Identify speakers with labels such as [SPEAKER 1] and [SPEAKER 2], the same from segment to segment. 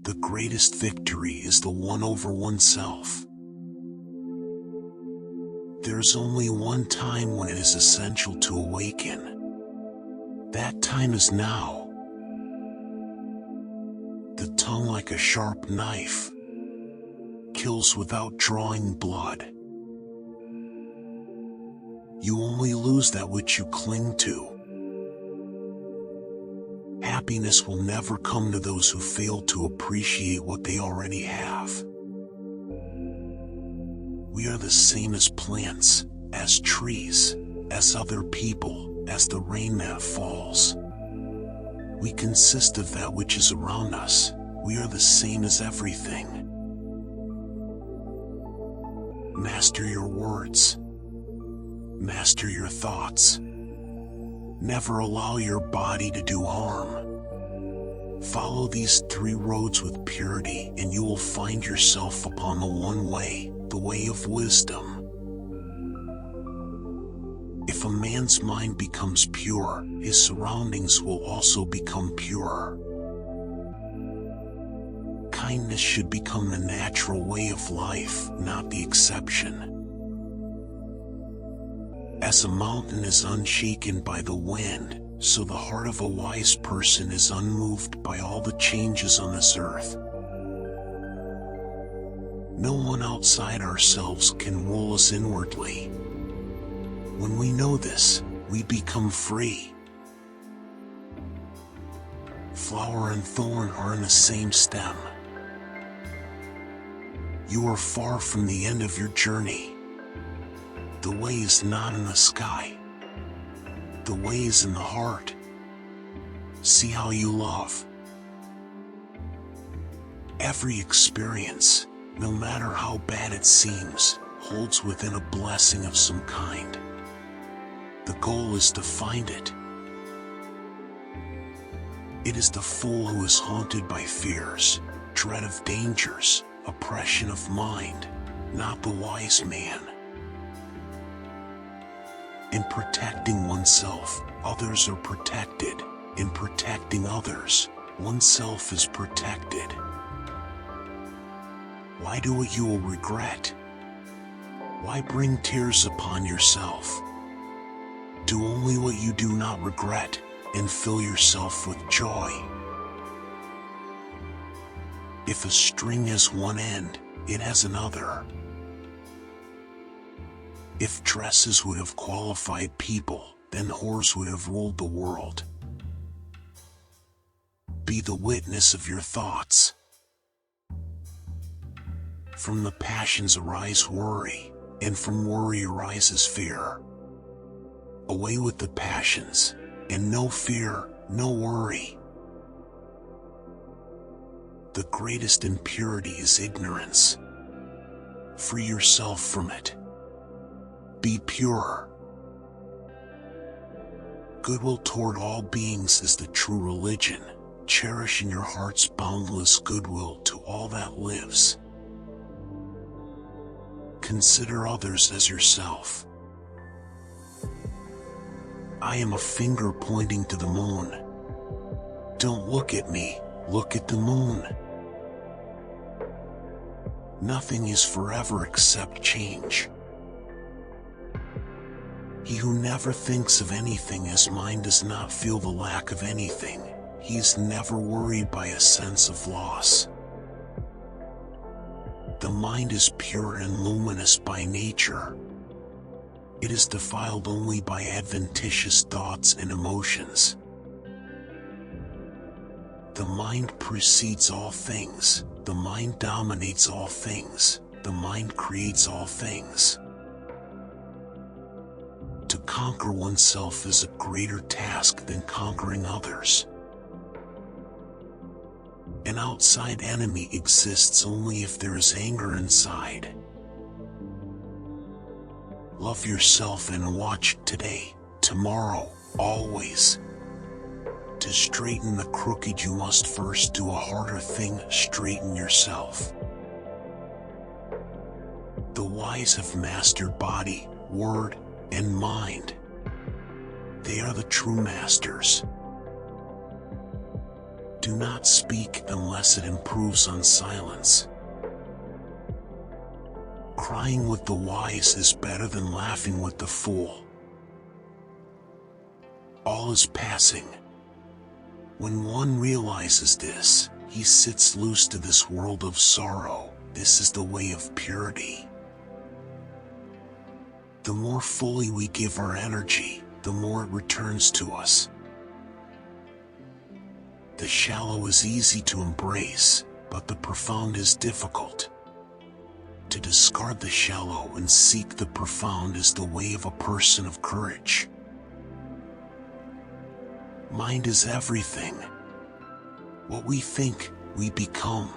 [SPEAKER 1] The greatest victory is the one over oneself. There's only one time when it is essential to awaken. That time is now. The tongue, like a sharp knife, kills without drawing blood. You only lose that which you cling to. Happiness will never come to those who fail to appreciate what they already have. We are the same as plants, as trees, as other people, as the rain that falls. We consist of that which is around us. We are the same as everything. Master your words. Master your thoughts. Never allow your body to do harm. Follow these 3 roads with purity, and you will find yourself upon the one way, the way of wisdom. If a man's mind becomes pure, his surroundings will also become pure. Kindness should become the natural way of life, not the exception. As a mountain is unshaken by the wind, so the heart of a wise person is unmoved by all the changes on this earth. No one outside ourselves can rule us inwardly. When we know this, we become free. Flower and thorn are in the same stem. You are far from the end of your journey. The way is not in the sky. The way is in the heart. See how you love. Every experience, no matter how bad it seems, holds within a blessing of some kind. The goal is to find it. It is the fool who is haunted by fears, dread of dangers, oppression of mind, not the wise man. In protecting oneself, others are protected. In protecting others, oneself is protected. Why do what you will regret? Why bring tears upon yourself? Do only what you do not regret, and fill yourself with joy. If a string has one end, it has another. If dresses would have qualified people, then whores would have ruled the world. Be the witness of your thoughts. From the passions arise worry, and from worry arises fear. Away with the passions, and no fear, no worry. The greatest impurity is ignorance. Free yourself from it. Be pure. Goodwill toward all beings is the true religion. Cherish in your heart's boundless goodwill to all that lives. Consider others as yourself. I am a finger pointing to the moon. Don't look at me, look at the moon. Nothing is forever except change. He who never thinks of anything his mind does not feel the lack of anything. He is never worried by a sense of loss. The mind is pure and luminous by nature. It is defiled only by adventitious thoughts and emotions. The mind precedes all things. The mind dominates all things. The mind creates all things. To conquer oneself is a greater task than conquering others. An outside enemy exists only if there is anger inside. Love yourself and watch today, tomorrow, always. To straighten the crooked you must first do a harder thing, straighten yourself. The wise have mastered body, word, and mind. They are the true masters. Do not speak unless it improves on silence. Crying with the wise is better than laughing with the fool. All is passing. When one realizes this, he sits loose to this world of sorrow. This is the way of purity. The more fully we give our energy, the more it returns to us. The shallow is easy to embrace, but the profound is difficult. To discard the shallow and seek the profound is the way of a person of courage. Mind is everything. What we think, we become.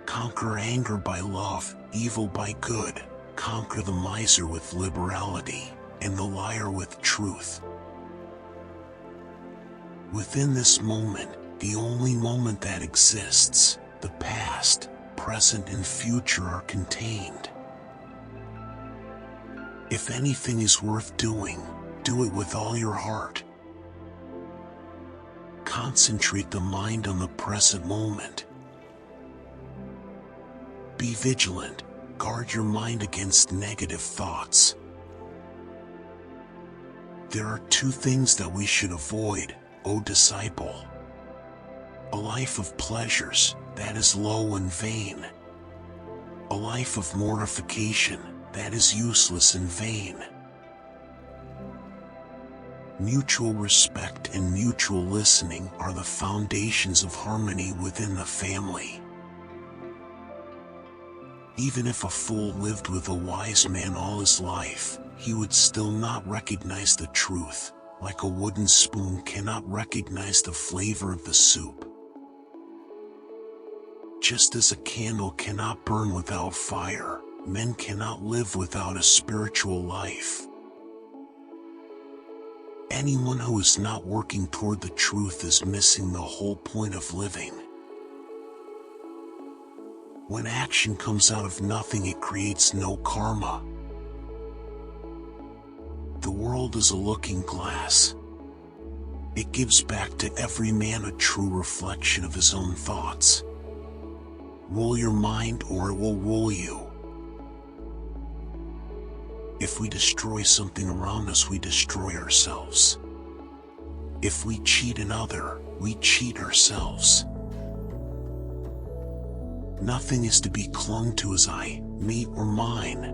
[SPEAKER 1] Conquer anger by love, evil by good. Conquer the miser with liberality, and the liar with truth. Within this moment, the only moment that exists, the past, present, and future are contained. If anything is worth doing, do it with all your heart. Concentrate the mind on the present moment. Be vigilant. Guard your mind against negative thoughts. There are two things that we should avoid, O disciple. A life of pleasures, that is low and vain. A life of mortification, that is useless and vain. Mutual respect and mutual listening are the foundations of harmony within the family. Even if a fool lived with a wise man all his life, he would still not recognize the truth, like a wooden spoon cannot recognize the flavor of the soup. Just as a candle cannot burn without fire, men cannot live without a spiritual life. Anyone who is not working toward the truth is missing the whole point of living. When action comes out of nothing, it creates no karma. The world is a looking glass. It gives back to every man a true reflection of his own thoughts. Rule your mind or it will rule you. If we destroy something around us, we destroy ourselves. If we cheat another, we cheat ourselves. Nothing is to be clung to as I, me, or mine.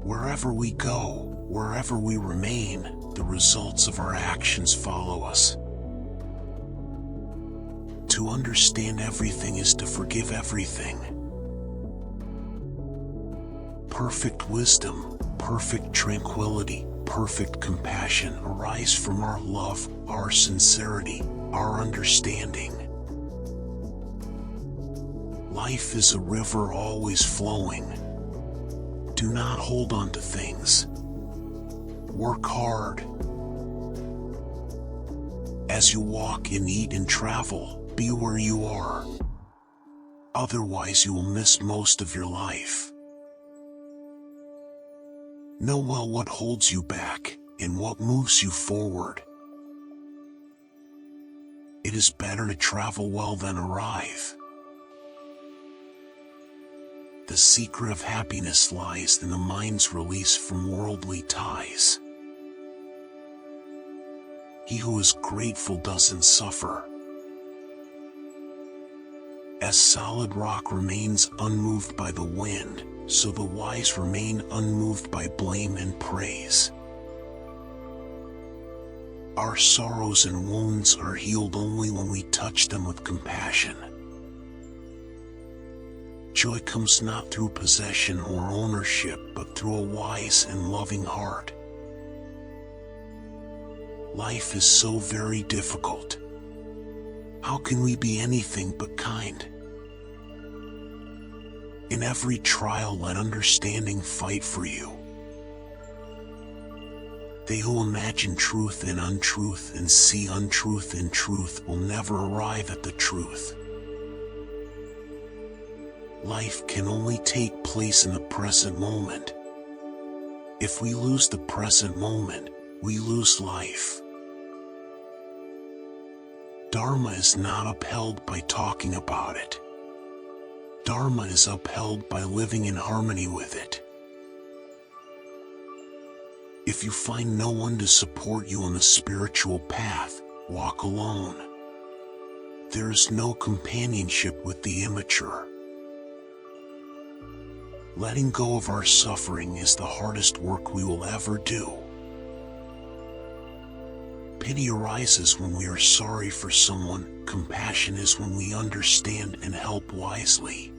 [SPEAKER 1] Wherever we go, wherever we remain, the results of our actions follow us. To understand everything is to forgive everything. Perfect wisdom, perfect tranquility, perfect compassion arise from our love, our sincerity, our understanding. Life is a river always flowing. Do not hold on to things. Work hard. As you walk and eat and travel, be where you are. Otherwise you will miss most of your life. Know well what holds you back and what moves you forward. It is better to travel well than arrive. The secret of happiness lies in the mind's release from worldly ties. He who is grateful doesn't suffer. As solid rock remains unmoved by the wind, so the wise remain unmoved by blame and praise. Our sorrows and wounds are healed only when we touch them with compassion. Joy comes not through possession or ownership, but through a wise and loving heart. Life is so very difficult. How can we be anything but kind? In every trial, let understanding fight for you. They who imagine truth in untruth and see untruth in truth will never arrive at the truth. Life can only take place in the present moment. If we lose the present moment, we lose life. Dharma is not upheld by talking about it. Dharma is upheld by living in harmony with it. If you find no one to support you on the spiritual path, walk alone. There is no companionship with the immature. Letting go of our suffering is the hardest work we will ever do. Pity arises when we are sorry for someone. Compassion is when we understand and help wisely.